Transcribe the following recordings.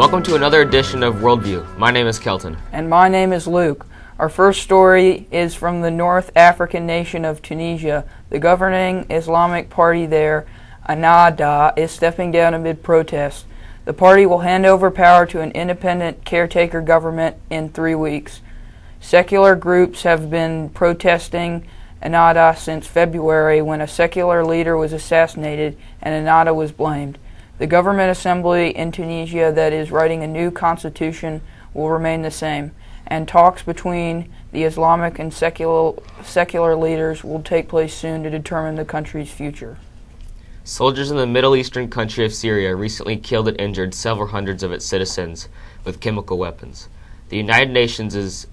Welcome to another edition of WorldView. My name is Kelton. And my name is Luke. Our first story is from the North African nation of Tunisia. The governing Islamic party there, Ennahda, is stepping down amid protests. The party will hand over power to an independent caretaker government in 3 weeks. Secular groups have been protesting Ennahda since February, when a secular leader was assassinated and Ennahda was blamed. The government assembly in Tunisia that is writing a new constitution will remain the same, and talks between the Islamic and secular leaders will take place soon to determine the country's future. Soldiers in the Middle Eastern country of Syria recently killed and injured several hundreds of its citizens with chemical weapons. The United Nations,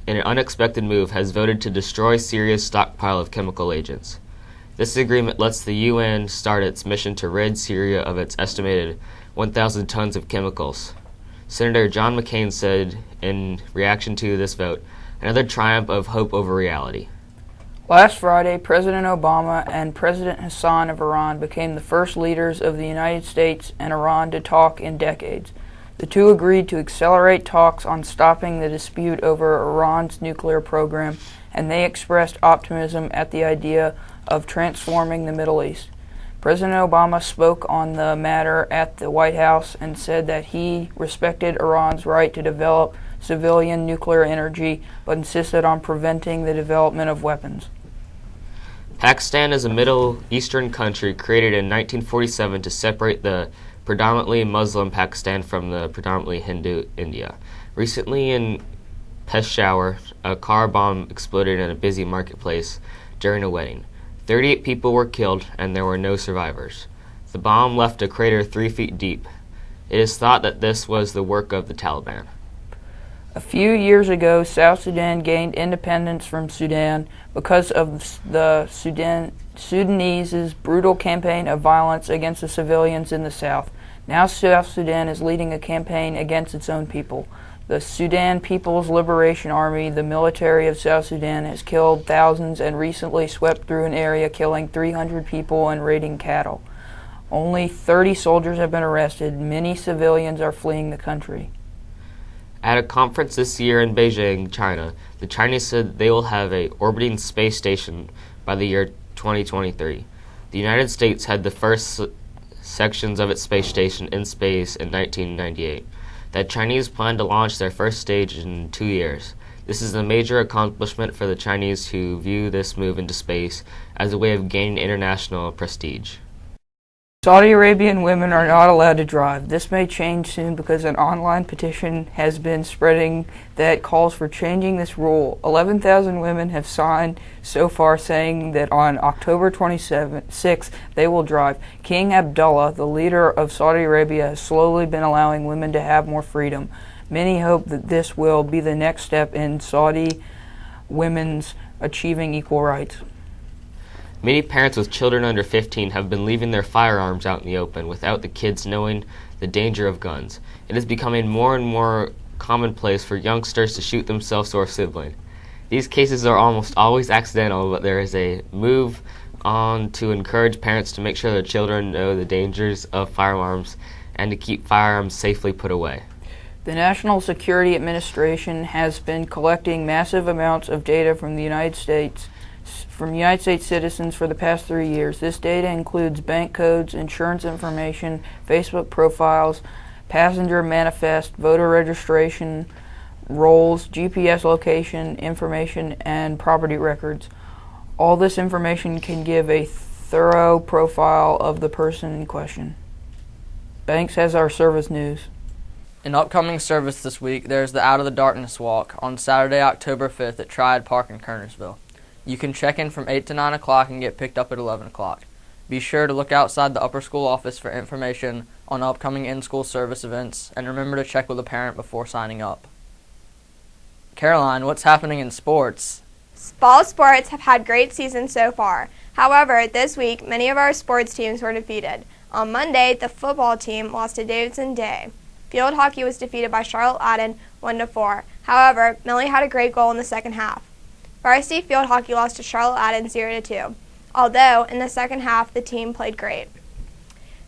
in an unexpected move, has voted to destroy Syria's stockpile of chemical agents. This agreement lets the UN start its mission to rid Syria of its estimated 1,000 tons of chemicals. Senator John McCain said in reaction to this vote, "Another triumph of hope over reality." Last Friday, President Obama and President Hassan of Iran became the first leaders of the United States and Iran to talk in decades. The two agreed to accelerate talks on stopping the dispute over Iran's nuclear program, and they expressed optimism at the idea of transforming the Middle East. President Obama spoke on the matter at the White House and said that he respected Iran's right to develop civilian nuclear energy, but insisted on preventing the development of weapons. Pakistan is a Middle Eastern country created in 1947 to separate the predominantly Muslim Pakistan from the predominantly Hindu India. Recently in Peshawar, a car bomb exploded in a busy marketplace during a wedding. 38 people were killed, and there were no survivors. The bomb left a crater 3 feet deep. It is thought that this was the work of the Taliban. A few years ago, South Sudan gained independence from Sudan because of the Sudanese brutal campaign of violence against the civilians in the south. Now South Sudan is leading a campaign against its own people. The Sudan People's Liberation Army, the military of South Sudan, has killed thousands and recently swept through an area killing 300 people and raiding cattle. Only 30 soldiers have been arrested. Many civilians are fleeing the country. At a conference this year in Beijing, China, the Chinese said they will have a orbiting space station by the year 2023. The United States had the first sections of its space station in space in 1998. The Chinese plan to launch their first stage in 2 years. This is a major accomplishment for the Chinese, who view this move into space as a way of gaining international prestige. Saudi Arabian women are not allowed to drive. This may change soon because an online petition has been spreading that calls for changing this rule. 11,000 women have signed so far, saying that on October 26th they will drive. King Abdullah, the leader of Saudi Arabia, has slowly been allowing women to have more freedom. Many hope that this will be the next step in Saudi women's achieving equal rights. Many parents with children under 15 have been leaving their firearms out in the open without the kids knowing the danger of guns. It is becoming more and more commonplace for youngsters to shoot themselves or a sibling. These cases are almost always accidental, but there is a move on to encourage parents to make sure their children know the dangers of firearms and to keep firearms safely put away. The National Security Administration has been collecting massive amounts of data from United States citizens for the past 3 years. This data includes bank codes, insurance information, Facebook profiles, passenger manifest, voter registration, rolls, GPS location information, and property records. All this information can give a thorough profile of the person in question. Banks has our service news. In upcoming service this week, there's the Out of the Darkness Walk on Saturday, October 5th at Triad Park in Kernersville. You can check in from 8 to 9 o'clock and get picked up at 11 o'clock. Be sure to look outside the upper school office for information on upcoming in-school service events, and remember to check with a parent before signing up. Caroline, what's happening in sports? Fall sports have had great seasons so far. However, this week, many of our sports teams were defeated. On Monday, the football team lost to Davidson Day. Field hockey was defeated by Charlotte-Aden 1-4. However, Millie had a great goal in the second half. Varsity field hockey lost to Charlotte-Aden 0-2, although in the second half the team played great.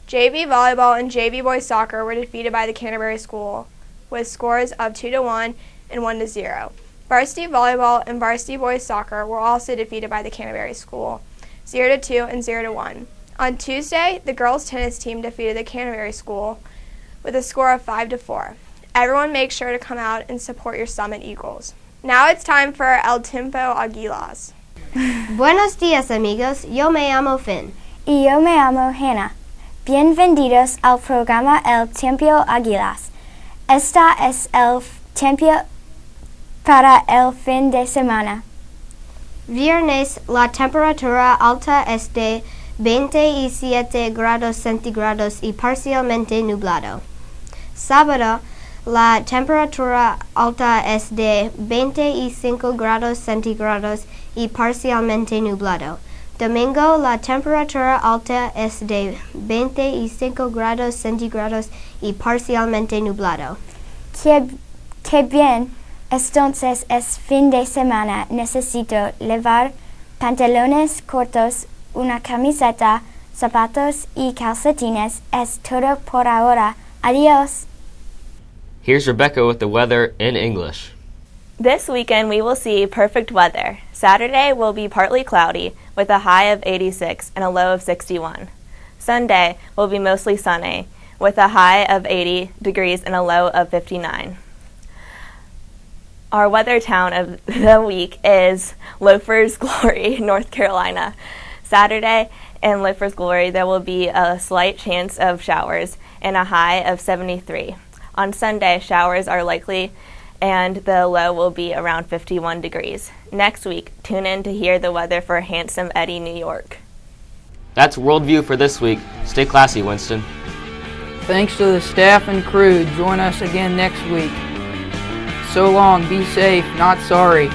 JV volleyball and JV boys soccer were defeated by the Canterbury School with scores of 2-1 and 1-0. Varsity volleyball and varsity boys soccer were also defeated by the Canterbury School, 0-2 and 0-1. On Tuesday, the girls tennis team defeated the Canterbury School with a score of 5-4. Everyone make sure to come out and support your Summit Eagles. Now it's time for El Tiempo Aguilas. Buenos días, amigos. Yo me llamo Finn. Y yo me llamo Hannah. Bienvenidos al programa El Tiempo Aguilas. Esta es el tiempo para el fin de semana. Viernes, la temperatura alta es de 27 grados centígrados y parcialmente nublado. Sábado, la temperatura alta es de 25 grados centígrados y parcialmente nublado. Domingo, la temperatura alta es de 25 grados centígrados y parcialmente nublado. Qué bien. Entonces es fin de semana. Necesito llevar pantalones cortos, una camiseta, zapatos y calcetines. Es todo por ahora. Adiós. Here's Rebecca with the weather in English. This weekend we will see perfect weather. Saturday will be partly cloudy with a high of 86 and a low of 61. Sunday will be mostly sunny with a high of 80 degrees and a low of 59. Our weather town of the week is Loafers Glory, North Carolina. Saturday in Loafers Glory there will be a slight chance of showers and a high of 73. On Sunday, showers are likely and the low will be around 51 degrees. Next week, tune in to hear the weather for Handsome Eddie, New York. That's WorldView for this week. Stay classy, Winston. Thanks to the staff and crew. Join us again next week. So long, be safe, not sorry.